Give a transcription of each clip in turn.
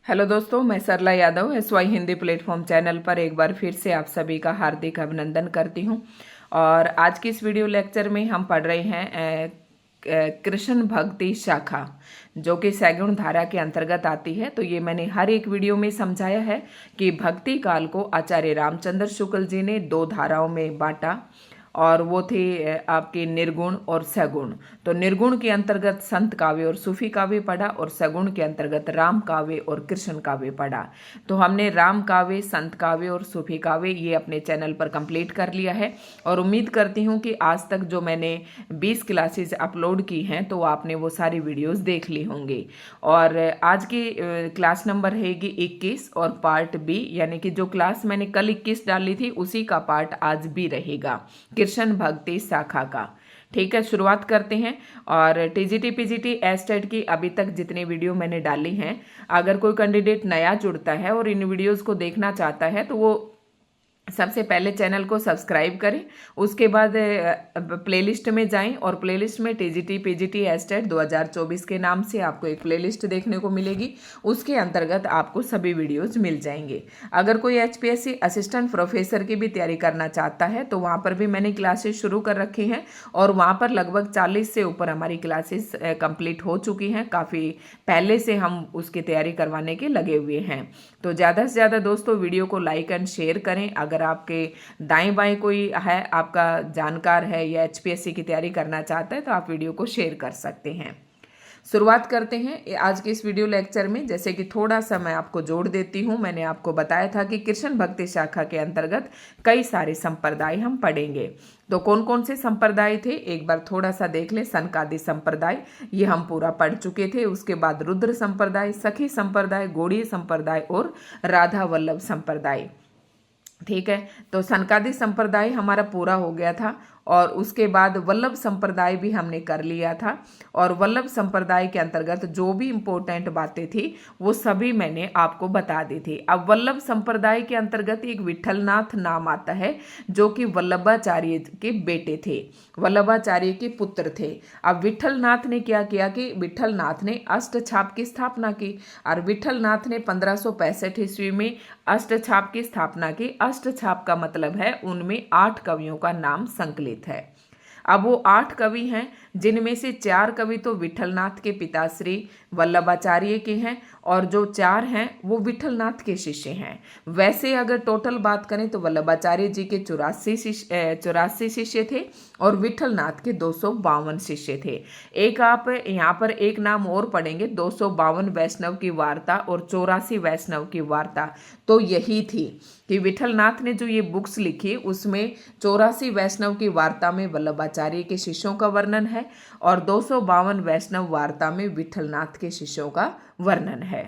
Hello दोस्तों, मैं Sarla Yadav SY Hindi platform channel पर एक बार फिर से आप सभी का हार्दिक अभिनंदन करती हूं। और आज की इस वीडियो लेक्चर में हम पढ़ रहे हैं कृष्ण भक्ति शाखा, जो कि सैगुण धारा के अंतर्गत आती है। तो ये मैंने हर एक वीडियो में समझाया है कि भक्ति काल को आचार्य रामचंद्र शुक्ल जी ने दो धाराओं में बांटा, और वो थे आपके निर्गुण और सगुण। तो निर्गुण के अंतर्गत संत काव्य और सूफी काव्य पढ़ा, और सगुण के अंतर्गत राम काव्य और कृष्ण काव्य पढ़ा। तो हमने राम काव्य, संत काव्य और सूफी काव्य ये अपने चैनल पर कंप्लीट कर लिया है। और उम्मीद करती हूँ कि आज तक जो मैंने 20 क्लासेस अपलोड की हैं तो आपने वो सारी वीडियोस देख ली होंगी। और आज की क्लास नंबर रहेगी 21 और पार्ट बी, यानी कि जो क्लास मैंने कल 21 डाली थी उसी का पार्ट आज भी रहेगा, कृष्ण भक्ति शाखा का। ठीक है, शुरुआत करते हैं। और TGT PGT एस्टेट की अभी तक जितनी वीडियो मैंने डाली हैं, अगर कोई कैंडिडेट नया जुड़ता है और इन वीडियोस को देखना चाहता है तो वो सबसे पहले चैनल को सब्सक्राइब करें। उसके बाद प्लेलिस्ट में जाएं और प्लेलिस्ट में TGT PGT एस्टेट 2024 के नाम से आपको एक प्लेलिस्ट देखने को मिलेगी। उसके अंतर्गत आपको सभी वीडियोस मिल जाएंगे। अगर कोई HPSC असिस्टेंट प्रोफेसर की भी तैयारी करना चाहता है तो वहाँ पर भी मैंने क्लासेस शुरू कर रखी हैं, और वहाँ पर लगभग 40 से ऊपर हमारी क्लासेस कंप्लीट हो चुकी हैं। काफ़ी पहले से हम उसकी तैयारी करवाने के लगे हुए हैं। तो ज़्यादा से ज़्यादा दोस्तों वीडियो को लाइक एंड शेयर करें। अगर आपके दाएं बाएं कोई है, आपका जानकार है या HPSC की तैयारी करना चाहता है, तो आप वीडियो को शेयर कर सकते हैं। शुरुआत करते हैं आज के इस वीडियो लेक्चर में। जैसे कि थोड़ा सा मैं आपको जोड़ देती हूँ, मैंने आपको बताया था कि कृष्ण भक्ति शाखा के अंतर्गत कई सारे संप्रदाय हम पढ़ेंगे। तो कौन कौन से संप्रदाय थे एक बार थोड़ा सा देख लें। सनकादि संप्रदाय ये हम पूरा पढ़ चुके थे। उसके बाद रुद्र संप्रदाय, सखी संप्रदाय, गौड़ीय संप्रदाय और राधा वल्लभ संप्रदाय। ठीक है, तो सनकादि संप्रदाय हमारा पूरा हो गया था। और उसके बाद वल्लभ संप्रदाय भी हमने कर लिया था। और वल्लभ संप्रदाय के अंतर्गत जो भी इम्पोर्टेंट बातें थी वो सभी मैंने आपको बता दी थी। अब वल्लभ संप्रदाय के अंतर्गत एक विठलनाथ नाम आता है, जो कि वल्लभाचार्य के बेटे थे, वल्लभाचार्य के पुत्र थे। अब विठलनाथ ने क्या किया कि विठलनाथ ने अष्टछाप की स्थापना की। और विठलनाथ ने 1565 ईस्वी में अष्टछाप की स्थापना की। अष्टछाप का मतलब है उनमें 8 कवियों का नाम संकलित है। अब वो 8 कवि हैं, जिनमें से 4 कवि तो विठलनाथ के पिता श्री वल्लभाचार्य के हैं, और जो 4 हैं वो विठलनाथ के शिष्य हैं। वैसे अगर टोटल बात करें तो वल्लभाचार्य जी के 84 शिष्य थे, और विठलनाथ के 252 शिष्य थे। एक आप यहाँ पर एक नाम और पढ़ेंगे, 252 वैष्णव की वार्ता और 84 वैष्णव की वार्ता। तो यही थी कि विठलनाथ ने जो ये बुक्स लिखी उसमें 84 वैष्णव की वार्ता में वल्लभाचार्य के शिष्यों का वर्णन है, और 252 वैष्णव वार्ता में विठलनाथ के शिष्यों का वर्णन है।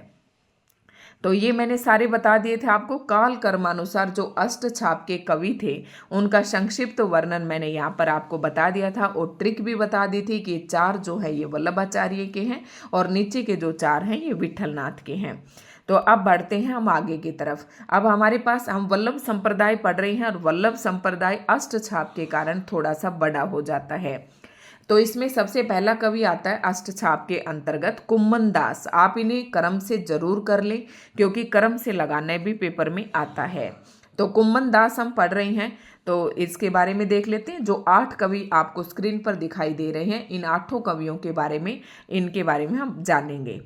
तो ये मैंने सारे बता दिए थे आपको। काल कर्मानुसार जो अष्टछाप के कवि थे उनका संक्षिप्त वर्णन मैंने यहाँ पर आपको बता दिया था, और ट्रिक भी बता दी थी कि 4 जो है ये वल्लभाचार्य के हैं, और नीचे के जो 4 हैं ये विठलनाथ के हैं। तो अब बढ़ते हैं हम आगे की तरफ। अब हमारे पास हम वल्लभ संप्रदाय पढ़ रहे हैं, और वल्लभ संप्रदाय अष्टछाप के कारण थोड़ा सा बड़ा हो जाता है। तो इसमें सबसे पहला कवि आता है अष्टछाप के अंतर्गत कुम्मन दास। आप इन्हें कर्म से जरूर कर लें, क्योंकि कर्म से लगाने भी पेपर में आता है। तो कुम्मन दास हम पढ़ रहे हैं, तो इसके बारे में देख लेते हैं। जो 8 कवि आपको स्क्रीन पर दिखाई दे रहे हैं, इन 8 कवियों के बारे में, इनके बारे में हम जानेंगे।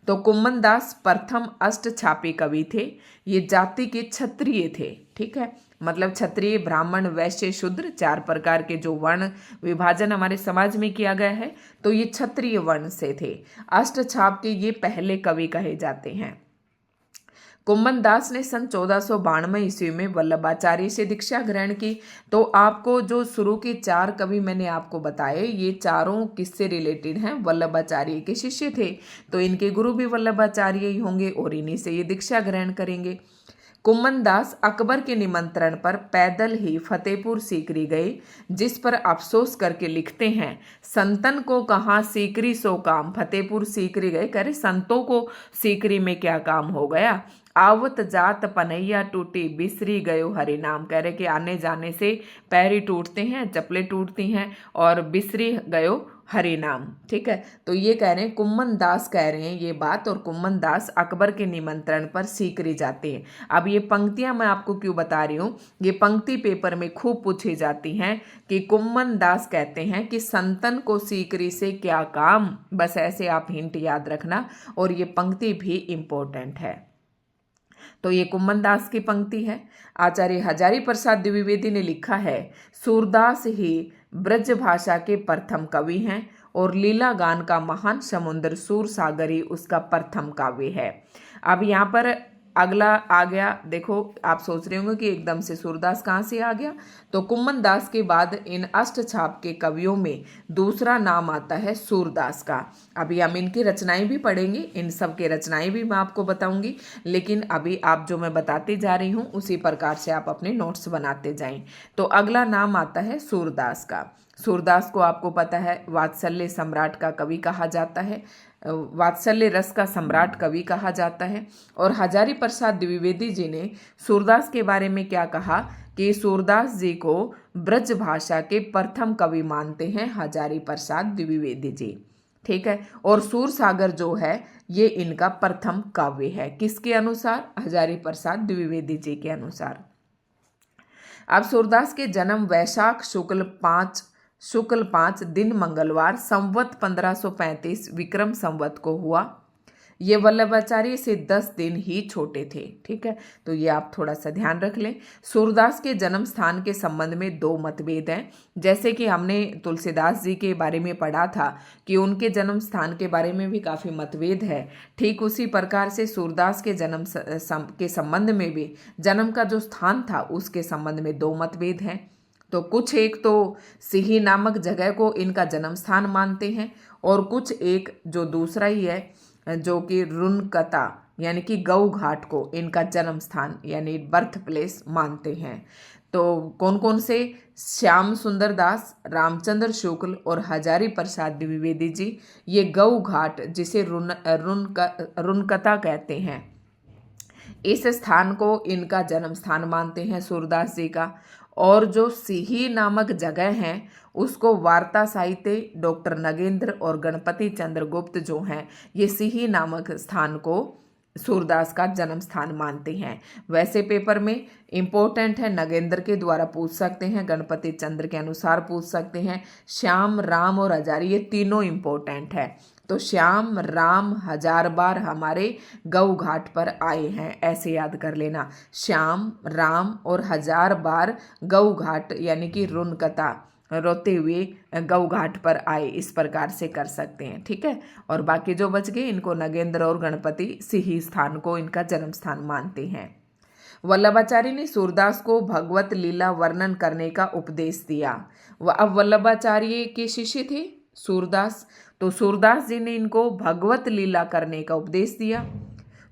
तो कुम्मन दास प्रथम अष्टछापी कवि थे। ये जाति के क्षत्रिय थे। ठीक है, मतलब क्षत्रिय, ब्राह्मण, वैश्य, शूद्र 4 प्रकार के जो वर्ण विभाजन हमारे समाज में किया गया है, तो ये क्षत्रिय वर्ण से थे। अष्टछाप के ये पहले कवि कहे जाते हैं। कुम्मन दास ने सन 1492 ईस्वी में वल्लभाचार्य से दीक्षा ग्रहण की। तो आपको जो शुरू के 4 कवि मैंने आपको बताए, ये चारों किससे रिलेटेड हैं? वल्लभाचार्य के शिष्य थे। तो इनके गुरु भी वल्लभाचार्य ही होंगे, और इन्हीं से ये दीक्षा ग्रहण करेंगे। कुम्मन दास अकबर के निमंत्रण पर पैदल ही फतेहपुर सीकरी गए, जिस पर अफसोस करके लिखते हैं, संतन को कहाँ सीकरी सो काम। फतेहपुर सीकरी गए, कह रहे संतों को सीकरी में क्या काम हो गया। आवत जात पनैया टूटी, बिसरी गयो हरि नाम। कह रहे कि आने जाने से पैर ही टूटते हैं, चप्पलें टूटती हैं, और बिसरी गयो हरि नाम। ठीक है, तो ये कह रहे हैं, कुम्मन दास कह रहे हैं ये बात, और कुम्मन दास अकबर के निमंत्रण पर सीकरी जाते हैं। अब ये पंक्तियां मैं आपको क्यों बता रही हूँ, ये पंक्ति पेपर में खूब पूछी जाती हैं कि कुम्मन दास कहते हैं कि संतन को सीकरी से क्या काम। बस ऐसे आप हिंट याद रखना, और ये पंक्ति भी इंपॉर्टेंट है। तो ये कुम्मन दास की पंक्ति है। आचार्य हजारी प्रसाद द्विवेदी ने लिखा है, सूरदास ही ब्रज भाषा के प्रथम कवि हैं और लीला गान का महान समुद्र सूर सागर ही उसका प्रथम काव्य है। अब यहाँ पर अगला आ गया, देखो आप सोच रहे होंगे कि एकदम से सूरदास कहाँ से आ गया, तो कुम्मन दास के बाद इन अष्टछाप के कवियों में दूसरा नाम आता है सूरदास का। अभी हम इनकी रचनाएं भी पढ़ेंगे, इन सब के रचनाएं भी मैं आपको बताऊंगी, लेकिन अभी आप जो मैं बताती जा रही हूँ उसी प्रकार से आप अपने नोट्स बनाते जाएं। तो अगला नाम आता है सूरदास का। सूरदास को आपको पता है वात्सल्य सम्राट का कवि कहा जाता है, वात्सल्य रस का सम्राट कवि कहा जाता है। और हजारी प्रसाद द्विवेदी जी ने सूरदास के बारे में क्या कहा कि सूरदास जी को ब्रज भाषा के प्रथम कवि मानते हैं हजारी प्रसाद द्विवेदी जी। ठीक है, और सूर सागर जो है ये इनका प्रथम काव्य है, किसके अनुसार, हजारी प्रसाद द्विवेदी जी के अनुसार। अब सूरदास के जन्म वैशाख शुक्ल 5 दिन मंगलवार संवत 1535 विक्रम संवत को हुआ। ये वल्लभाचार्य से 10 दिन ही छोटे थे। ठीक है, तो ये आप थोड़ा सा ध्यान रख लें। सूरदास के जन्म स्थान के संबंध में 2 मतभेद हैं, जैसे कि हमने तुलसीदास जी के बारे में पढ़ा था कि उनके जन्म स्थान के बारे में भी काफ़ी मतभेद है, ठीक उसी प्रकार से सूरदास के जन्म के संबंध में भी जन्म का जो स्थान था उसके संबंध में 2 मतभेद हैं। तो कुछ एक तो सिही नामक जगह को इनका जन्म स्थान मानते हैं, और कुछ एक जो दूसरा ही है जो कि रुनकता यानी कि गऊ घाट को इनका जन्म स्थान यानी बर्थ प्लेस मानते हैं। तो कौन कौन से, श्याम सुंदर दास, रामचंद्र शुक्ल और हजारी प्रसाद द्विवेदी जी ये गऊ घाट जिसे रुनकता कहते हैं, इस स्थान को इनका जन्म स्थान मानते हैं सूरदास जी का। और जो सिही नामक जगह है उसको वार्ता साहित्य डॉक्टर नगेंद्र और गणपति चंद्र गुप्त जो हैं ये सिही नामक स्थान को सूरदास का जन्म स्थान मानते हैं। वैसे पेपर में इम्पोर्टेंट है, नगेंद्र के द्वारा पूछ सकते हैं, गणपति चंद्र के अनुसार पूछ सकते हैं, श्याम, राम और हजारी ये तीनों इम्पोर्टेंट है। तो श्याम, राम 1000 बार हमारे गऊ घाट पर आए हैं, ऐसे याद कर लेना। श्याम, राम और 1000 बार गऊ घाट यानी कि रुनकता रोते हुए गऊ घाट पर आए, इस प्रकार से कर सकते हैं। ठीक है, और बाकी जो बच गए इनको नगेंद्र और गणपति सिही स्थान को इनका जन्म स्थान मानते हैं। वल्लभाचार्य ने सूरदास को भगवत लीला वर्णन करने का उपदेश दिया। अब वल्लभाचार्य के शिष्य थे सूरदास, तो सूरदास जी ने इनको भगवत लीला करने का उपदेश दिया।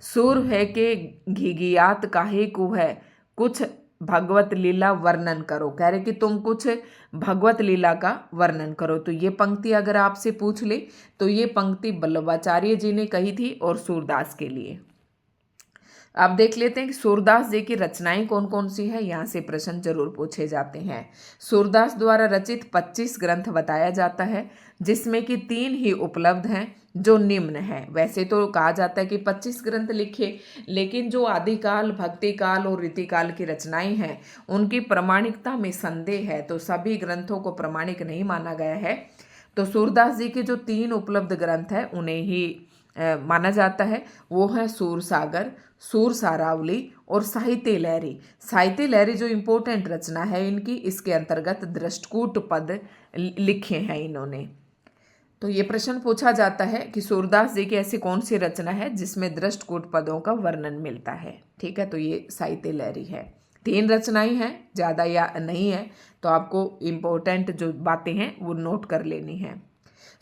सुर है के घिघियात काहे को है, कुछ भगवत लीला वर्णन करो, कह रहे कि तुम कुछ भगवत लीला का वर्णन करो। तो ये पंक्ति अगर आपसे पूछ ले तो ये पंक्ति वल्लभाचार्य जी ने कही थी और सूरदास के लिए। अब देख लेते हैं कि सूरदास जी की रचनाएं कौन कौन सी है, यहाँ से प्रश्न जरूर पूछे जाते हैं। सूरदास द्वारा रचित 25 ग्रंथ बताया जाता है, जिसमें कि 3 ही उपलब्ध हैं जो निम्न है। वैसे तो कहा जाता है कि 25 ग्रंथ लिखे, लेकिन जो आदिकाल, भक्ति काल और रीतिकाल की रचनाएं हैं उनकी प्रमाणिकता में संदेह है, तो सभी ग्रंथों को प्रमाणिक नहीं माना गया है। तो सूरदास जी के जो 3 उपलब्ध ग्रंथ हैं उन्हें ही माना जाता है, वो है सूर सागर, सूर सारावली और साहित्य लहरी। साहित्य लहरी जो इम्पोर्टेंट रचना है इनकी, इसके अंतर्गत दृष्टकूट पद लिखे हैं इन्होंने। तो ये प्रश्न पूछा जाता है कि सूरदास जी की ऐसी कौन सी रचना है जिसमें दृष्टकूट पदों का वर्णन मिलता है। ठीक है, तो ये साहित्य लहरी है। 3 रचनाएं हैं, ज़्यादा या नहीं है, तो आपको इम्पोर्टेंट जो बातें हैं वो नोट कर लेनी है।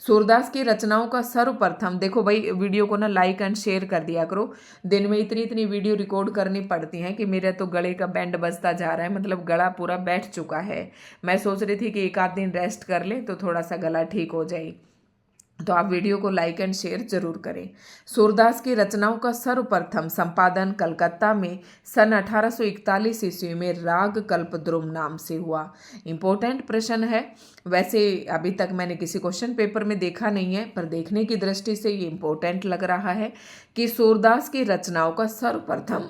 सूरदास की रचनाओं का सर्वप्रथम, देखो भाई वीडियो को ना लाइक एंड शेयर कर दिया करो। दिन में इतनी वीडियो रिकॉर्ड करनी पड़ती हैं कि मेरे तो गले का बैंड बजता जा रहा है, मतलब गला पूरा बैठ चुका है। मैं सोच रही थी कि 1 आध दिन रेस्ट कर ले तो थोड़ा सा गला ठीक हो जाए। तो आप वीडियो को लाइक एंड शेयर जरूर करें। सूरदास की रचनाओं का सर्वप्रथम संपादन कलकत्ता में सन 1841 ईस्वी में राग कल्पद्रुम नाम से हुआ। इम्पोर्टेंट प्रश्न है, वैसे अभी तक मैंने किसी क्वेश्चन पेपर में देखा नहीं है, पर देखने की दृष्टि से ये इम्पोर्टेंट लग रहा है कि सूरदास की रचनाओं का सर्वप्रथम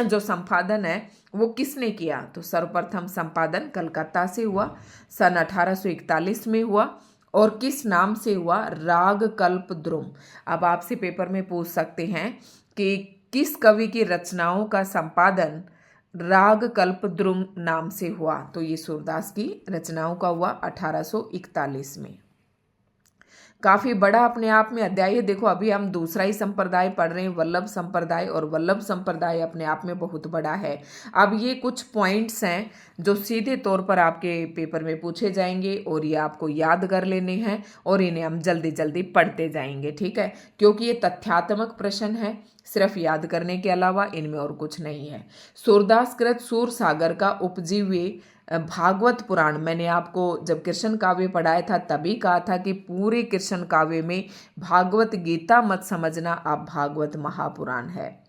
जो संपादन है वो किसने किया। तो सर्वप्रथम संपादन कलकत्ता से हुआ, सन 1841 में हुआ, और किस नाम से हुआ, राग कल्पद्रुम। अब आपसे पेपर में पूछ सकते हैं कि किस कवि की रचनाओं का संपादन राग कल्पद्रुम नाम से हुआ। तो ये सूरदास की रचनाओं का हुआ 1841 में। काफी बड़ा अपने आप में अध्याय है। देखो अभी हम दूसरा ही संप्रदाय पढ़ रहे हैं, वल्लभ संप्रदाय, और वल्लभ संप्रदाय अपने आप में बहुत बड़ा है। अब ये कुछ पॉइंट्स हैं जो सीधे तौर पर आपके पेपर में पूछे जाएंगे और ये आपको याद कर लेने हैं और इन्हें हम जल्दी जल्दी पढ़ते जाएंगे, ठीक है, क्योंकि ये तथ्यात्मक प्रश्न है, सिर्फ याद करने के अलावा इनमें और कुछ नहीं है। सूरदास कृत सूर सागर का उपजीव्य भागवत पुराण, मैंने आपको जब कृष्ण काव्य पढ़ाया था तभी कहा था कि पूरे कृष्ण काव्य में भागवत गीता मत समझना, आप भागवत महापुराण है।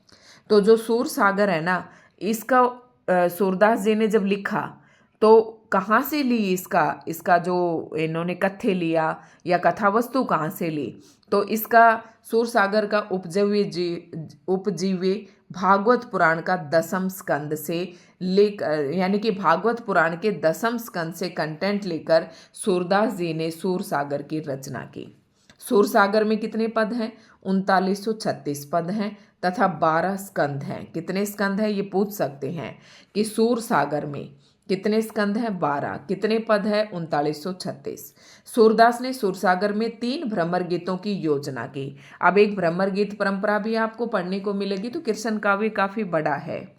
तो जो सूर सागर है ना, इसका सूरदास जी ने जब लिखा तो कहाँ से ली इसका जो इन्होंने कथ्य लिया या कथा वस्तु कहाँ से ली, तो इसका सूर सागर का उपजीव्य भागवत पुराण का 10वें स्कंद से लेकर, यानी कि भागवत पुराण के 10वें स्कंद से कंटेंट लेकर सूरदास जी ने सूर सागर की रचना की। सूर सागर में कितने पद हैं, 3936 पद हैं तथा 12 स्कंद हैं। कितने स्कंद हैं ये पूछ सकते हैं कि सूर सागर में कितने स्कंद हैं, 12, कितने पद है, 3936। सूरदास ने सूरसागर में 3 भ्रमर गीतों की योजना की। अब एक भ्रमर गीत परंपरा भी आपको पढ़ने को मिलेगी, तो कृष्ण काव्य काफी बड़ा है।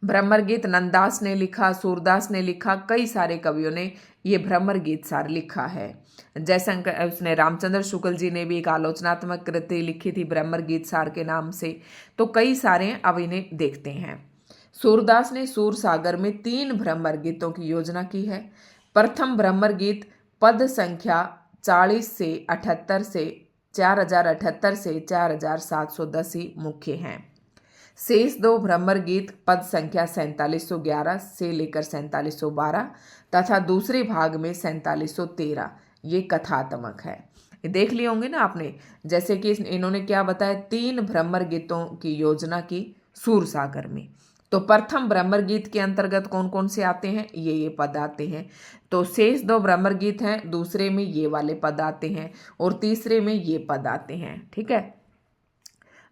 भ्रमर गीत नंददास ने लिखा, सूरदास ने लिखा, कई सारे कवियों ने ये भ्रमर गीत सार लिखा है। जयशंकर उसने रामचंद्र शुक्ल जी ने भी एक आलोचनात्मक कृति लिखी थी भ्रमर गीत सार के नाम से। तो कई सारे, अब इन्हें देखते हैं। सूरदास ने सूर सागर में 3 भ्रमर गीतों की योजना की है। प्रथम भ्रमर गीत पद संख्या 40 से 78 से 4078 से 4710 ही मुख्य हैं। शेष 2 भ्रमर गीत पद संख्या 4711 से लेकर 4712 तथा दूसरे भाग में 4713 ये कथात्मक है। ये देख लिए होंगे ना आपने, जैसे कि इन्होंने क्या बताया, 3 भ्रमर गीतों की योजना की सूर सागर में। तो प्रथम भ्रमर गीत के अंतर्गत कौन कौन से आते हैं, ये पद आते हैं। तो शेष 2 भ्रमर गीत हैं, दूसरे में ये वाले पद आते हैं और तीसरे में ये पद आते हैं, ठीक है।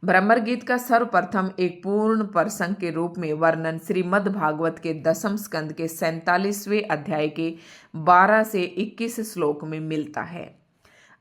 भ्रमर गीत का सर्वप्रथम एक पूर्ण प्रसंग के रूप में वर्णन श्रीमद् भागवत के 10वें स्कंद के 47वें अध्याय के 12 से 21 श्लोक में मिलता है।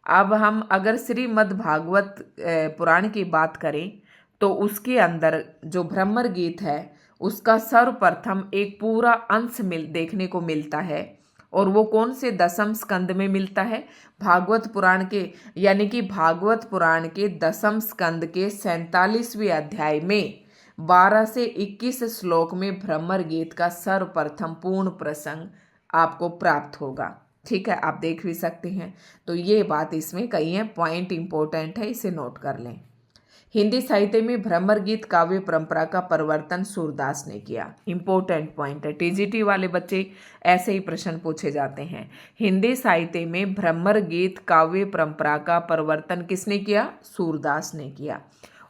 अब हम अगर श्रीमद् भागवत पुराण की बात करें तो उसके अंदर जो भ्रमर गीत है उसका सर्वप्रथम एक पूरा अंश देखने को मिलता है, और वो कौन से 10वें स्कंद में मिलता है, भागवत पुराण के, यानी कि भागवत पुराण के 10वें स्कंद के 47वें अध्याय में 12 से 21 श्लोक में भ्रमर गीत का सर्वप्रथम पूर्ण प्रसंग आपको प्राप्त होगा, ठीक है। आप देख भी सकते हैं। तो ये बात इसमें कही है, पॉइंट इंपॉर्टेंट है, इसे नोट कर लें। हिंदी साहित्य में भ्रमर गीत काव्य परंपरा का परिवर्तन सूरदास ने किया। इंपॉर्टेंट पॉइंट है, टीजीटी वाले बच्चे ऐसे ही प्रश्न पूछे जाते हैं। हिंदी साहित्य में भ्रमर गीत काव्य परंपरा का परिवर्तन किसने किया, सूरदास ने किया।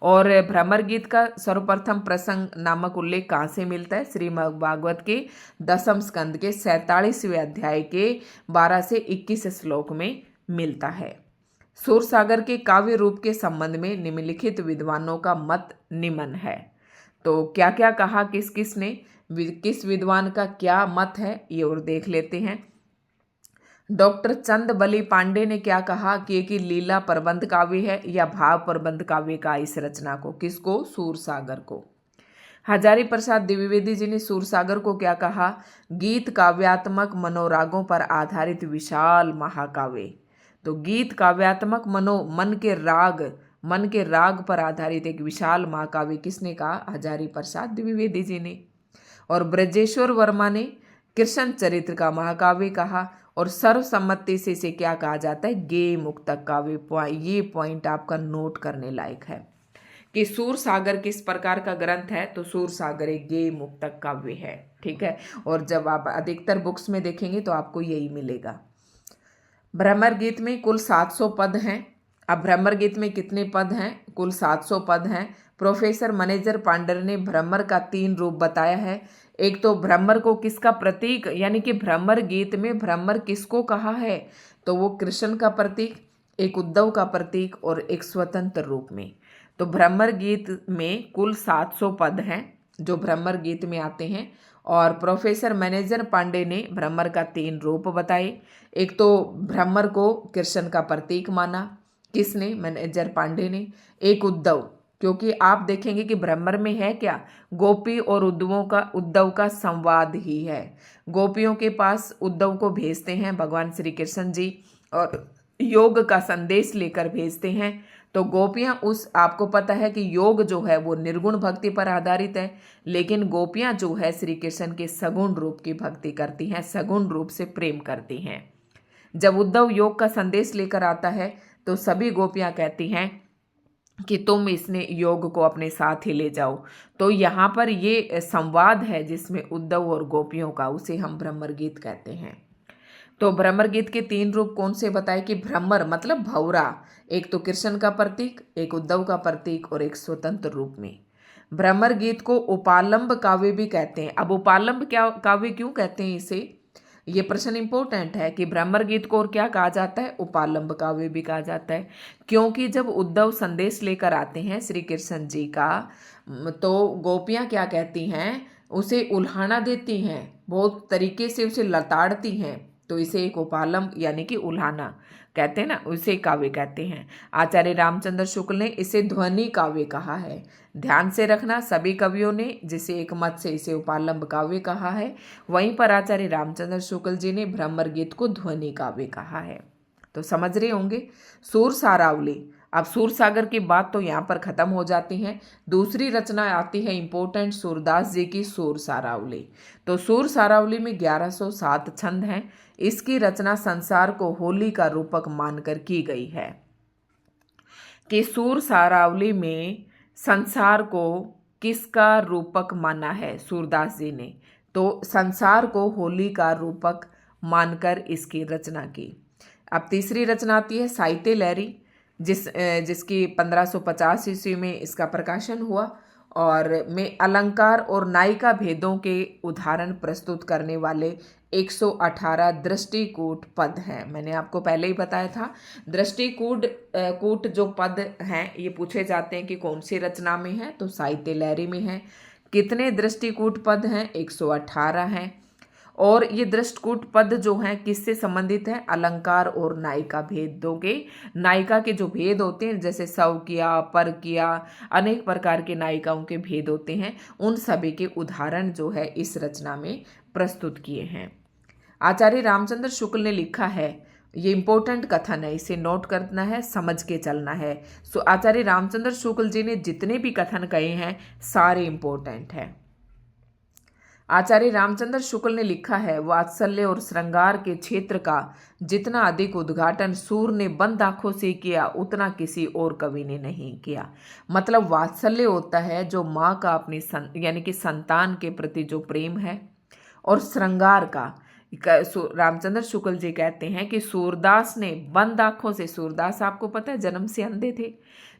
और भ्रमर गीत का सर्वप्रथम प्रसंग नामक उल्लेख कहाँ से मिलता है, श्रीमद् भागवत के 10वें स्कंद के 47वें अध्याय के 12 से 21 श्लोक में मिलता है। सूर सागर के काव्य रूप के संबंध में निम्नलिखित विद्वानों का मत निम्न है। तो क्या क्या कहा, किस विद्वान का क्या मत है, ये और देख लेते हैं। डॉक्टर चंद बली पांडे ने क्या कहा कि एक लीला प्रबंध काव्य है या भाव प्रबंध काव्य का इस रचना को, किसको, सूर सागर को। हजारी प्रसाद द्विवेदी जी ने सूर सागर को क्या कहा, गीत काव्यात्मक मनोरागों पर आधारित विशाल महाकाव्य। तो गीत काव्यात्मक मन के राग पर आधारित एक विशाल महाकाव्य किसने कहा, हजारी प्रसाद द्विवेदी जी ने। और ब्रजेश्वर वर्मा ने कृष्ण चरित्र का महाकाव्य कहा, और सर्वसम्मति से इसे क्या कहा जाता है, गेय मुक्तक काव्य। ये पॉइंट आपका नोट करने लायक है कि सूरसागर किस प्रकार का ग्रंथ है, तो सूरसागर एक गेय मुक्तक काव्य है। ठीक है, और जब आप अधिकतर बुक्स में देखेंगे तो आपको यही मिलेगा। भ्रमर गीत में कुल 700 पद हैं। अब भ्रमर गीत में कितने पद हैं, कुल 700 पद हैं। प्रोफेसर मनेजर पांडर ने भ्रमर का 3 रूप बताया है। एक तो भ्रमर को किसका प्रतीक, यानी कि भ्रमर गीत में भ्रमर किसको कहा है, तो वो कृष्ण का प्रतीक, एक उद्धव का प्रतीक और एक स्वतंत्र रूप में। तो भ्रमर गीत में कुल 700 पद हैं जो भ्रमर गीत में आते हैं। और प्रोफेसर मैनेजर पांडे ने भ्रमर का 3 रूप बताए। एक तो भ्रमर को कृष्ण का प्रतीक माना, किसने, मैनेजर पांडे ने। एक उद्धव, क्योंकि आप देखेंगे कि भ्रमर में है क्या, गोपी और उद्धव का संवाद ही है। गोपियों के पास उद्धव को भेजते हैं भगवान श्री कृष्ण जी और योग का संदेश लेकर भेजते हैं। तो गोपियां आपको पता है कि योग जो है वो निर्गुण भक्ति पर आधारित है, लेकिन गोपियां जो है श्री कृष्ण के सगुण रूप की भक्ति करती हैं, सगुण रूप से प्रेम करती हैं। जब उद्धव योग का संदेश लेकर आता है तो सभी गोपियां कहती हैं कि तुम इसने योग को अपने साथ ही ले जाओ। तो यहाँ पर ये संवाद है जिसमें उद्धव और गोपियों का, उसे हम भ्रमर गीत कहते हैं। तो भ्रमर गीत के 3 रूप कौन से बताए कि भ्रमर मतलब भौरा, एक तो कृष्ण का प्रतीक, एक उद्धव का प्रतीक और एक स्वतंत्र रूप में। भ्रमर गीत को उपालंब काव्य भी कहते हैं। अब उपालंब काव्य क्यों कहते हैं इसे, ये प्रश्न इंपॉर्टेंट है कि भ्रमर गीत को और क्या कहा जाता है, उपालंब काव्य भी कहा जाता है। क्योंकि जब उद्धव संदेश लेकर आते हैं श्री कृष्ण जी का, तो गोपियां क्या कहती हैं, उसे उल्हाना देती हैं, बहुत तरीके से उसे लताड़ती हैं। तो इसे एक उपालंब यानी कि उल्हाना कहते हैं ना, उसे काव्य कहते हैं। आचार्य रामचंद्र शुक्ल ने इसे ध्वनि काव्य कहा है। ध्यान से रखना, सभी कवियों ने जिसे एक मत से इसे उपालंब काव्य कहा है, वहीं पर आचार्य रामचंद्र शुक्ल जी ने भ्रमर गीत को ध्वनि काव्य कहा है। तो समझ रहे होंगे। सूर सारावली, अब सूरसागर की बात तो यहाँ पर खत्म हो जाती है। दूसरी रचना आती है इंपॉर्टेंट, सूरदास जी की सूर सारावली। तो सूर सारावली में 1107 छंद हैं। इसकी रचना संसार को होली का रूपक मानकर की गई है। कि सूर सारावली में संसार को किसका रूपक माना है, सूरदास जी ने, तो संसार को होली का रूपक मानकर इसकी रचना की। अब तीसरी रचना आती है साहित्य लहरी, जिसकी 1550 ईस्वी में इसका प्रकाशन हुआ और में अलंकार और नायिका भेदों के उदाहरण प्रस्तुत करने वाले 118 दृष्टिकूट पद हैं। मैंने आपको पहले ही बताया था, दृष्टिकूट जो पद हैं ये पूछे जाते हैं कि कौन सी रचना में है, तो साहित्य लहरी में है। कितने दृष्टिकूट पद हैं, 118 हैं। और ये दृष्टिकूट पद जो हैं किससे संबंधित है, अलंकार और नायिका भेदों के। नायिका के जो भेद होते हैं, जैसे सव किया, पर किया, अनेक प्रकार के नायिकाओं के भेद होते हैं, उन सभी के उदाहरण जो है इस रचना में प्रस्तुत किए हैं। आचार्य रामचंद्र शुक्ल ने लिखा है, ये इंपॉर्टेंट कथन है, इसे नोट करना है, समझ के चलना है। सो आचार्य रामचंद्र शुक्ल जी ने जितने भी कथन कहे हैं सारे इंपॉर्टेंट हैं। आचार्य रामचंद्र शुक्ल ने लिखा है, वात्सल्य और श्रृंगार के क्षेत्र का जितना अधिक उद्घाटन सूर ने बंद आंखों से किया उतना किसी और कवि ने नहीं किया। मतलब वात्सल्य होता है जो माँ का अपनी यानी कि संतान के प्रति जो प्रेम है, और श्रृंगार का रामचंद्र शुक्ल जी कहते हैं कि सूरदास ने बंद आंखों से, सूरदास आपको पता है जन्म से अंधे थे,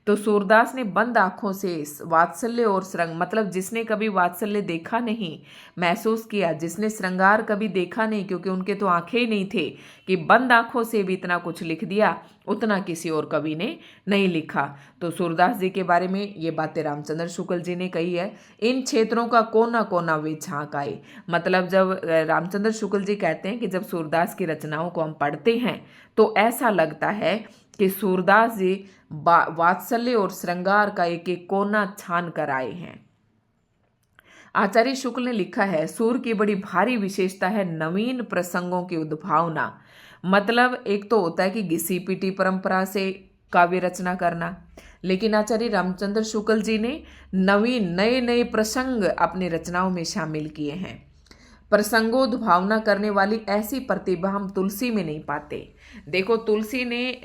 तो सूरदास ने बंद आंखों से वात्सल्य और श्रृंग, मतलब जिसने कभी वात्सल्य देखा नहीं, महसूस किया, जिसने श्रृंगार कभी देखा नहीं, क्योंकि उनके तो आंखें ही नहीं थे, कि बंद आंखों से भी इतना कुछ लिख दिया, उतना किसी और कवि ने नहीं लिखा। तो सूरदास जी के बारे में ये बातें रामचंद्र शुक्ल जी ने कही है। इन क्षेत्रों का कोना कोना वे झांक आए। मतलब जब रामचंद्र शुक्ल जी कहते हैं कि जब सूरदास की रचनाओं को हम पढ़ते हैं तो ऐसा लगता है कि सूरदास जी वात्सल्य और श्रृंगार का एक एक कोना छान कर आए हैं। आचार्य शुक्ल ने लिखा है, सूर की बड़ी भारी विशेषता है नवीन प्रसंगों की उद्भावना। मतलब एक तो होता है कि घिसी पीटी परंपरा से काव्य रचना करना, लेकिन आचार्य रामचंद्र शुक्ल जी ने नवीन नए नए प्रसंग अपनी रचनाओं में शामिल किए हैं। प्रसंगोद्भावना करने वाली ऐसी प्रतिभा हम तुलसी में नहीं पाते। देखो, तुलसी ने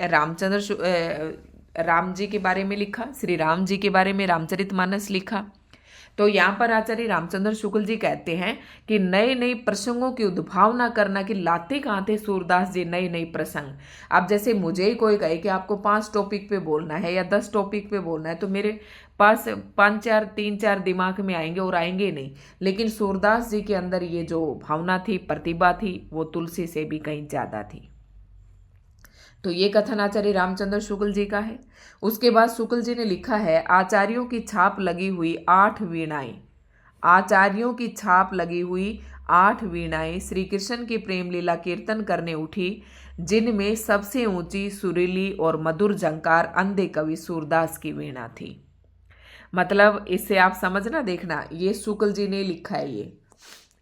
राम जी के बारे में लिखा, श्री राम जी के बारे में रामचरितमानस लिखा। तो यहाँ पर आचार्य रामचंद्र शुक्ल जी कहते हैं कि नए नए प्रसंगों की उद्भावना करना, कि लाते कहाँ थे सूरदास जी नए नए प्रसंग। अब जैसे मुझे ही कोई कहे कि आपको 5 टॉपिक पे बोलना है या 10 टॉपिक पे बोलना है, तो मेरे पास 3-4 दिमाग में आएंगे और आएंगे नहीं। लेकिन सूरदास जी के अंदर ये जो भावना थी, प्रतिभा थी, वो तुलसी से भी कहीं ज्यादा थी। तो ये कथन आचार्य रामचंद्र शुक्ल जी का है। उसके बाद शुक्ल जी ने लिखा है, आचार्यों की छाप लगी हुई 8 वीणाएं, आचार्यों की छाप लगी हुई 8 वीणाएं श्री कृष्ण की प्रेम लीला कीर्तन करने उठी, जिनमें सबसे ऊंची, सुरीली और मधुर झंकार अंधे कवि सूरदास की वीणा थी। मतलब इससे आप समझना, देखना, ये शुक्ल जी ने लिखा है। ये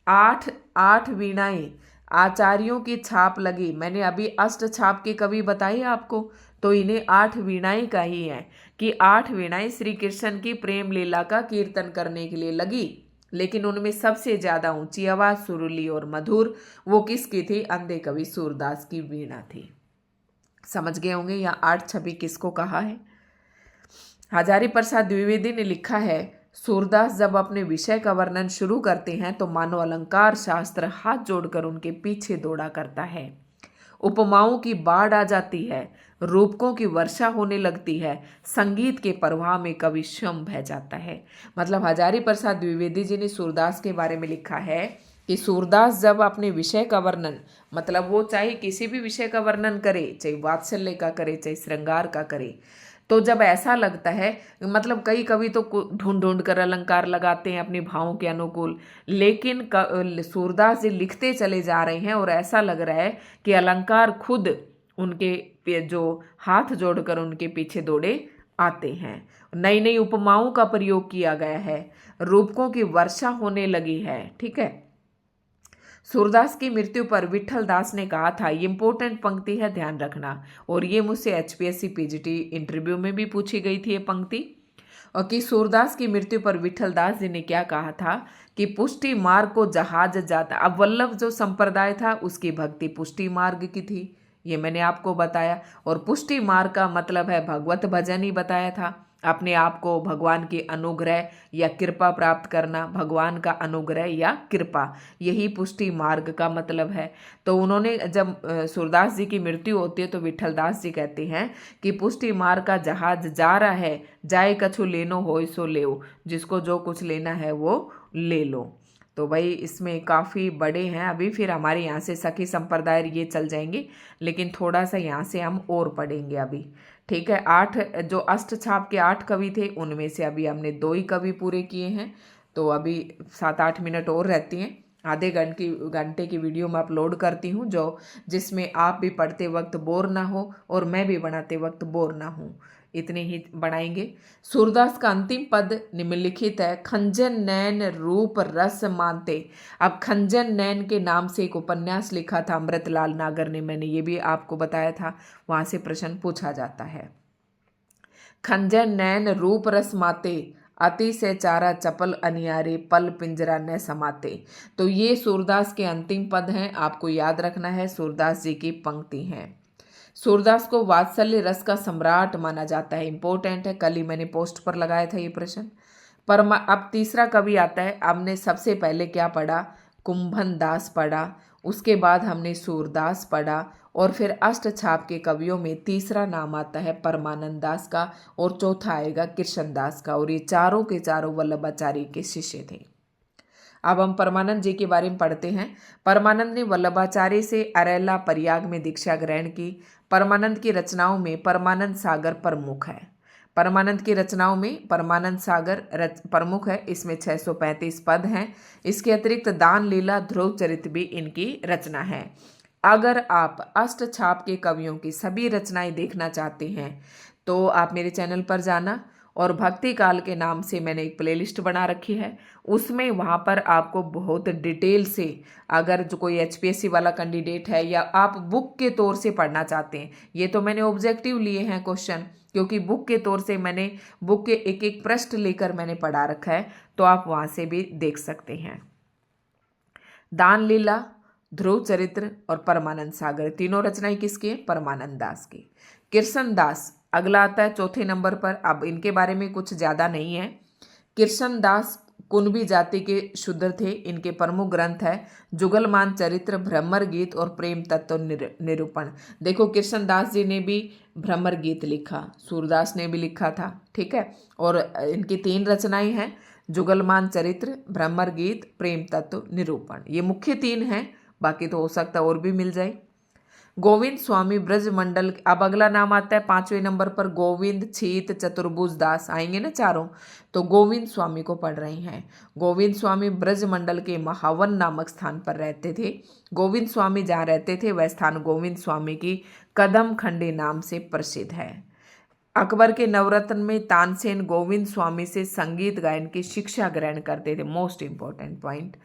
8 वीणाएं, आचार्यों की छाप लगी। मैंने अभी अष्ट छाप के कवि बताए आपको, तो इन्हें 8 वीणाएं का ही है कि 8 वीणाएं श्री कृष्ण की प्रेम लीला का कीर्तन करने के लिए लगी। लेकिन उनमें सबसे ज्यादा ऊंची आवाज, सुरीली और मधुर, वो किसकी थी? अंधे कवि सूरदास की वीणा थी। समझ गए होंगे यहाँ 8 छवि किसको कहा है। हजारी प्रसाद द्विवेदी ने लिखा है, सूरदास जब अपने विषय का वर्णन शुरू करते हैं तो मानो अलंकार शास्त्र हाथ जोड़कर उनके पीछे दौड़ा करता है। उपमाओं की बाढ़ आ जाती है, रूपकों की वर्षा होने लगती है, संगीत के प्रवाह में कवि स्वयं बह जाता है। मतलब हजारी प्रसाद द्विवेदी जी ने सूरदास के बारे में लिखा है कि सूरदास जब अपने विषय का वर्णन, मतलब वो चाहे किसी भी विषय का वर्णन करे, चाहे वात्सल्य का करे, चाहे श्रृंगार का करे, तो जब ऐसा लगता है, मतलब कई कवि तो ढूंढ ढूंढ कर अलंकार लगाते हैं अपने भावों के अनुकूल, लेकिन सूरदास जी लिखते चले जा रहे हैं और ऐसा लग रहा है कि अलंकार खुद उनके जो हाथ जोड़कर उनके पीछे दौड़े आते हैं। नई नई उपमाओं का प्रयोग किया गया है, रूपकों की वर्षा होने लगी है। ठीक है। सूरदास की मृत्यु पर विठल दास ने कहा था, ये इंपॉर्टेंट पंक्ति है, ध्यान रखना, और ये मुझसे एचपीएससी पीजीटी इंटरव्यू में भी पूछी गई थी ये पंक्ति। और कि सूरदास की मृत्यु पर विठल दास जी ने क्या कहा था कि पुष्टि मार्ग को जहाज जाता। अब वल्लभ जो संप्रदाय था उसकी भक्ति पुष्टि मार्ग की थी, ये मैंने आपको बताया। और पुष्टि मार्ग का मतलब है भगवत भजन ही बताया था, अपने आप को भगवान की अनुग्रह या कृपा प्राप्त करना, भगवान का अनुग्रह या कृपा, यही पुष्टि मार्ग का मतलब है। तो उन्होंने जब सूरदास जी की मृत्यु होती है तो विठल दास जी कहते हैं कि पुष्टि मार्ग का जहाज जा रहा है, जाए कछु लेनो होय सो लेओ, जिसको जो कुछ लेना है वो ले लो। तो भाई इसमें काफ़ी बड़े हैं। अभी फिर हमारे यहाँ से सखी संप्रदाय ये चल जाएंगे, लेकिन थोड़ा सा यहाँ से हम और पढ़ेंगे अभी। ठीक है। 8 जो अष्ट छाप के 8 कवि थे, उनमें से अभी हमने 2 ही कवि पूरे किए हैं। तो अभी 7-8 मिनट और रहती हैं, आधे घंटे की वीडियो मैं अपलोड करती हूँ, जिसमें आप भी पढ़ते वक्त बोर ना हो और मैं भी बनाते वक्त बोर ना हूँ, इतने ही बनाएंगे। सूरदास का अंतिम पद निम्नलिखित है, खंजन नैन रूप रस मानते। अब खंजन नैन के नाम से एक उपन्यास लिखा था अमृतलाल नागर ने, मैंने ये भी आपको बताया था, वहां से प्रश्न पूछा जाता है। खंजन नैन रूप रस माते, अति से चारा चपल अनियारे, पल पिंजरा न समाते। तो ये सूरदास के अंतिम पद हैं, आपको याद रखना है, सूरदास जी की पंक्ति हैं। सूरदास को वात्सल्य रस का सम्राट माना जाता है, इंपॉर्टेंट है, कल ही मैंने पोस्ट पर लगाया था ये प्रश्न। पर अब तीसरा कवि आता है। हमने सबसे पहले क्या पढ़ा? कुंभन दास पढ़ा, उसके बाद हमने सूरदास पढ़ा, और फिर अष्ट छाप के कवियों में तीसरा नाम आता है परमानंद दास का, और चौथा आएगा कृष्ण दास का, और ये चारों के चारों वल्लभाचार्य के शिष्य थे। अब हम परमानंद जी के बारे में पढ़ते हैं। परमानंद ने वल्लभाचार्य से अरेला प्रयाग में दीक्षा ग्रहण की। परमानंद की रचनाओं में परमानंद सागर प्रमुख है। परमानंद की रचनाओं में परमानंद सागर प्रमुख है, इसमें 635 पद हैं। इसके अतिरिक्त दान लीला, ध्रुव चरित्र भी इनकी रचना है। अगर आप अष्ट छाप के कवियों की सभी रचनाएं देखना चाहते हैं तो आप मेरे चैनल पर जाना, और भक्ति काल के नाम से मैंने एक प्लेलिस्ट बना रखी है, उसमें वहाँ पर आपको बहुत डिटेल से, अगर जो कोई एचपीएससी वाला कैंडिडेट है या आप बुक के तौर से पढ़ना चाहते हैं, ये तो मैंने ऑब्जेक्टिव लिए हैं क्वेश्चन, क्योंकि बुक के तौर से मैंने बुक के एक एक पृष्ठ लेकर मैंने पढ़ा रखा है, तो आप वहाँ से भी देख सकते हैं। दान लीला, ध्रुव चरित्र और परमानंद सागर, तीनों रचनाएं किसकी हैं? परमानंद दास की। कृष्ण दास अगला आता है चौथे नंबर पर। अब इनके बारे में कुछ ज्यादा नहीं है। कृष्ण दास कुणबी जाति के शूद्र थे। इनके प्रमुख ग्रंथ है जुगलमान चरित्र, भ्रमर गीत और प्रेम तत्व निरूपण। देखो कृष्ण दास जी ने भी भ्रमर गीत लिखा, सूरदास ने भी लिखा था, ठीक है। और इनकी 3 रचनाएं हैं, जुगलमान चरित्र, भ्रमर गीत, प्रेम तत्व निरूपण। ये मुख्य 3 हैं, बाकी तो हो सकता है और भी मिल जाए। गोविंद स्वामी ब्रज मंडल। अब अगला नाम आता है 5वें नंबर पर, गोविंद छीत चतुर्भुज दास। आएंगे ना चारों, तो गोविंद स्वामी को पढ़ रहे हैं। गोविंद स्वामी ब्रज मंडल के महावन नामक स्थान पर रहते थे। गोविंद स्वामी जहाँ रहते थे वह स्थान गोविंद स्वामी की कदम खंडी नाम से प्रसिद्ध है। अकबर के नवरत्न में तानसेन गोविंद स्वामी से संगीत गायन की शिक्षा ग्रहण करते थे। मोस्ट इंपॉर्टेंट पॉइंट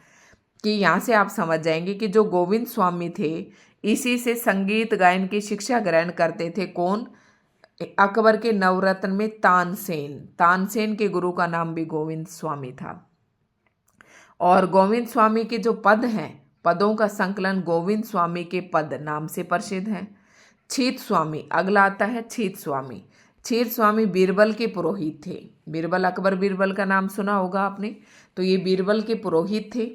कि यहाँ से आप समझ जाएंगे कि जो गोविंद स्वामी थे इसी से संगीत गायन की शिक्षा ग्रहण करते थे। कौन? अकबर के नवरत्न में तानसेन। तानसेन के गुरु का नाम भी गोविंद स्वामी था। और गोविंद स्वामी के जो पद हैं, पदों का संकलन गोविंद स्वामी के पद नाम से प्रसिद्ध है। छीत स्वामी अगला आता है। छीत स्वामी, छीत स्वामी बीरबल के पुरोहित थे। बीरबल, अकबर बीरबल का नाम सुना होगा आपने, तो ये बीरबल के पुरोहित थे।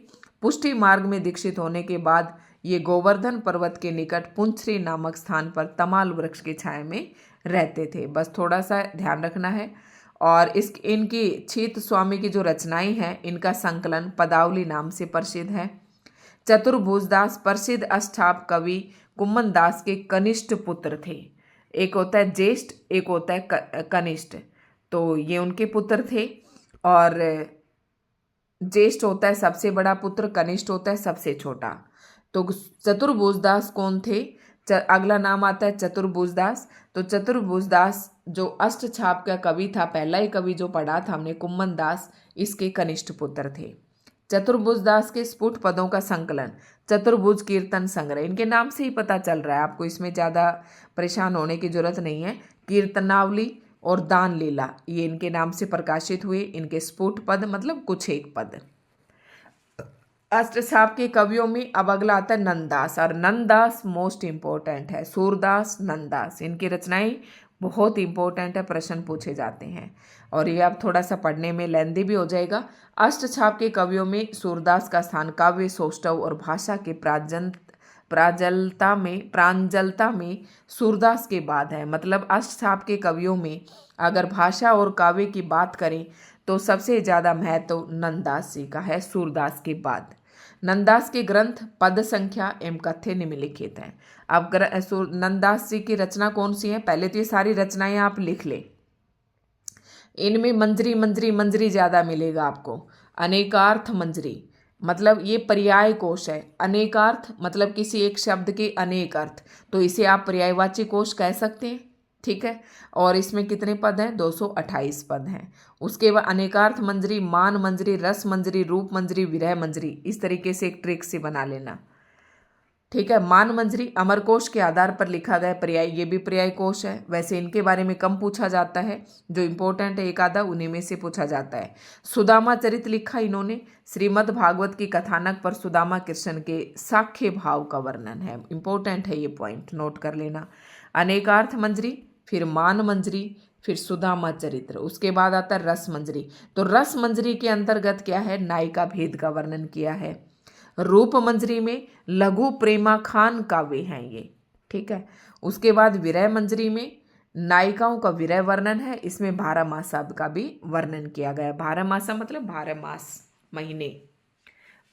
पुष्टि मार्ग में दीक्षित होने के बाद ये गोवर्धन पर्वत के निकट पुंछरी नामक स्थान पर तमाल वृक्ष की छाया में रहते थे। बस थोड़ा सा ध्यान रखना है। और इनकी छीत स्वामी की जो रचनाएं हैं इनका संकलन पदावली नाम से प्रसिद्ध है। चतुर्भुज दास प्रसिद्ध अष्टाप कवि कुम्मन दास के कनिष्ठ पुत्र थे। एक होता है ज्येष्ठ, एक होता है कनिष्ठ, तो ये उनके पुत्र थे। और ज्येष्ठ होता है सबसे बड़ा पुत्र, कनिष्ठ होता है सबसे छोटा। तो चतुर्भुज दास कौन थे? अगला नाम आता है चतुर्भुज दास। तो चतुर्भुज दास जो अष्टछाप का कवि था, पहला ही कवि जो पढ़ा था हमने कुम्मन दास, इसके कनिष्ठ पुत्र थे। चतुर्भुज दास के स्फुट पदों का संकलन चतुर्भुज कीर्तन संग्रह। इनके नाम से ही पता चल रहा है आपको, इसमें ज़्यादा परेशान होने की जरूरत नहीं है। कीर्तनावली और दान लीला ये इनके नाम से प्रकाशित हुए। इनके स्फुट पद मतलब कुछ एक पद। अष्टछाप के कवियों में अब अगला आता है नंददास। और नंददास मोस्ट इंपॉर्टेंट है। सूरदास, नंददास, इनकी रचनाएं बहुत इंपॉर्टेंट है, प्रश्न पूछे जाते हैं। और ये अब थोड़ा सा पढ़ने में लेंदी भी हो जाएगा। अष्टछाप के कवियों में सूरदास का स्थान काव्य, सौष्ठव और भाषा के प्रांजलता में सूरदास के बाद है। मतलब अष्टछाप के कवियों में अगर भाषा और काव्य की बात करें तो सबसे ज़्यादा महत्व नंददास जी का है, सूरदास के बाद। नंददास के ग्रंथ, पद संख्या एवं कथ्य निम्नलिखित हैं। अब नंददास जी की रचना कौन सी है? पहले तो ये सारी रचनाएं आप लिख ले। इनमें मंजरी मंजरी मंजरी ज्यादा मिलेगा आपको। अनेकार्थ मंजरी मतलब ये पर्याय कोश है। अनेकार्थ मतलब किसी एक शब्द के अनेक अर्थ, तो इसे आप पर्यायवाची कोश कह सकते हैं, ठीक है। और इसमें कितने पद हैं? 228 पद हैं। उसके बाद अनेकार्थ मंजरी, मान मंजरी, रस मंजरी, रूप मंजरी, विरह मंजरी, इस तरीके से एक ट्रिक से बना लेना, ठीक है। मान मंजरी अमरकोश के आधार पर लिखा गया पर्याय, ये भी पर्याय कोश है। वैसे इनके बारे में कम पूछा जाता है, जो इंपॉर्टेंट है एक आधा उन्हीं में से पूछा जाता है। सुदामा चरित लिखा इन्होंने। श्रीमद् भागवत की कथानक पर सुदामा कृष्ण के साख्य भाव का वर्णन है। इंपॉर्टेंट है ये पॉइंट, नोट कर लेना। अनेकार्थ मंजरी, फिर मान मंजरी, फिर सुदामा चरित्र, उसके बाद आता है रस मंजरी। तो रस मंजरी के अंतर्गत क्या है? नायिका भेद का वर्णन किया है। रूप मंजरी में लघु प्रेमाखान काव्य हैं ये, ठीक है। उसके बाद विरह मंजरी में नायिकाओं का विरह वर्णन है। इसमें 12 मास शब्द का भी वर्णन किया गया है। 12 मासा मतलब 12 मास, महीने।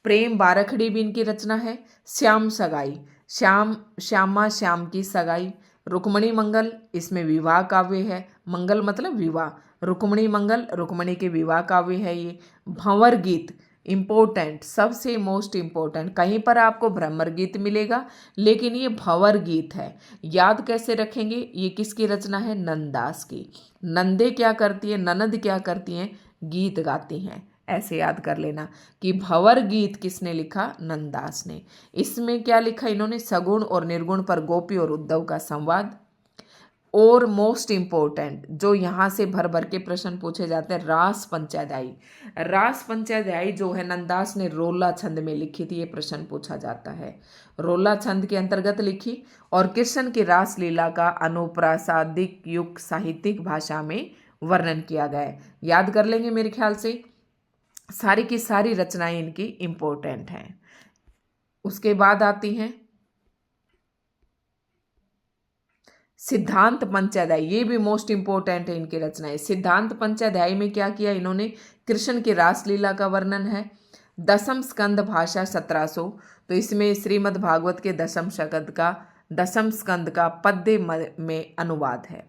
प्रेम बारखड़ी भी इनकी रचना है। श्याम सगाई, श्यामा श्याम की सगाई। रुक्मणी मंगल, इसमें विवाह काव्य है। मंगल मतलब विवाह, रुक्मणी मंगल, रुक्मणी के विवाह काव्य है ये। भंवर गीत इम्पोर्टेंट, सबसे मोस्ट इम्पोर्टेंट। कहीं पर आपको भ्रमर गीत मिलेगा, लेकिन ये भंवर गीत है। याद कैसे रखेंगे? ये किसकी रचना है? नंददास की। नंदे क्या करती है? ननद क्या करती हैं? गीत गाती हैं। ऐसे याद कर लेना कि भंवर गीत किसने लिखा? नंददास ने। इसमें क्या लिखा इन्होंने? सगुण और निर्गुण पर गोपी और उद्धव का संवाद। और मोस्ट इम्पोर्टेंट जो यहाँ से भर भर के प्रश्न पूछे जाते हैं, रास पंचाध्यायी। रास पंचाध्यायी जो है नंददास ने रोला छंद में लिखी थी, ये प्रश्न पूछा जाता है। रोला छंद के अंतर्गत लिखी और कृष्ण की रास लीला का अनुप्रासादिक युग साहित्यिक भाषा में वर्णन किया गया है। याद कर लेंगे मेरे ख्याल से, सारी की सारी रचनाएं इनकी इम्पोर्टेंट हैं। उसके बाद आती हैं सिद्धांत पंचाध्याय, ये भी मोस्ट इंपोर्टेंट है इनकी रचनाएं। सिद्धांत पंचाध्याय में क्या किया इन्होंने, कृष्ण की रासलीला का वर्णन है। दसम स्कंद भाषा 1700, तो इसमें श्रीमद् भागवत के दसम स्कंद का पद्य में अनुवाद है।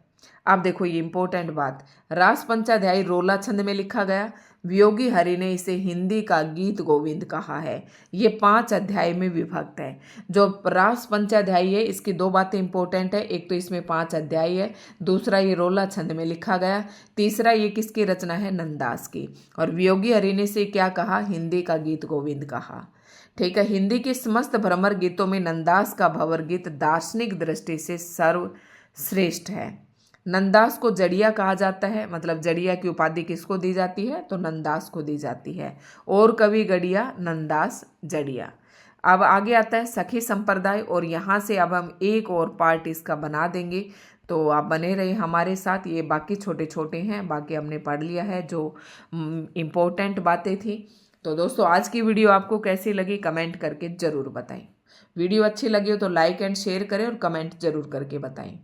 अब देखो ये इंपॉर्टेंट बात, रास पंचाध्यायी रोला छंद में लिखा गया। वियोगी हरि ने इसे हिंदी का गीत गोविंद कहा है। ये 5 अध्याय में विभक्त है। जो रास पंचाध्यायी है इसकी 2 बातें इंपॉर्टेंट है, एक तो इसमें 5 अध्याय है, दूसरा ये रोला छंद में लिखा गया, तीसरा ये किसकी रचना है, नंददास की। और वियोगी हरि ने इसे क्या कहा, हिंदी का गीत गोविंद कहा। ठीक है, हिंदी के समस्त भ्रमर गीतों में नंददास का भंवर गीत दार्शनिक दृष्टि से सर्वश्रेष्ठ है। नंददास को जड़िया कहा जाता है, मतलब जड़िया की उपाधि किसको दी जाती है, तो नंददास को दी जाती है। और कवि गड़िया, नंददास जड़िया। अब आगे आता है सखी संप्रदाय, और यहाँ से अब हम एक और पार्ट इसका बना देंगे, तो आप बने रहे हमारे साथ। ये बाकी छोटे छोटे हैं, बाकी हमने पढ़ लिया है जो इम्पोर्टेंट बातें थी। तो दोस्तों आज की वीडियो आपको कैसी लगी कमेंट करके ज़रूर बताएं। वीडियो अच्छी लगी हो तो लाइक एंड शेयर करें और कमेंट जरूर करके बताएं।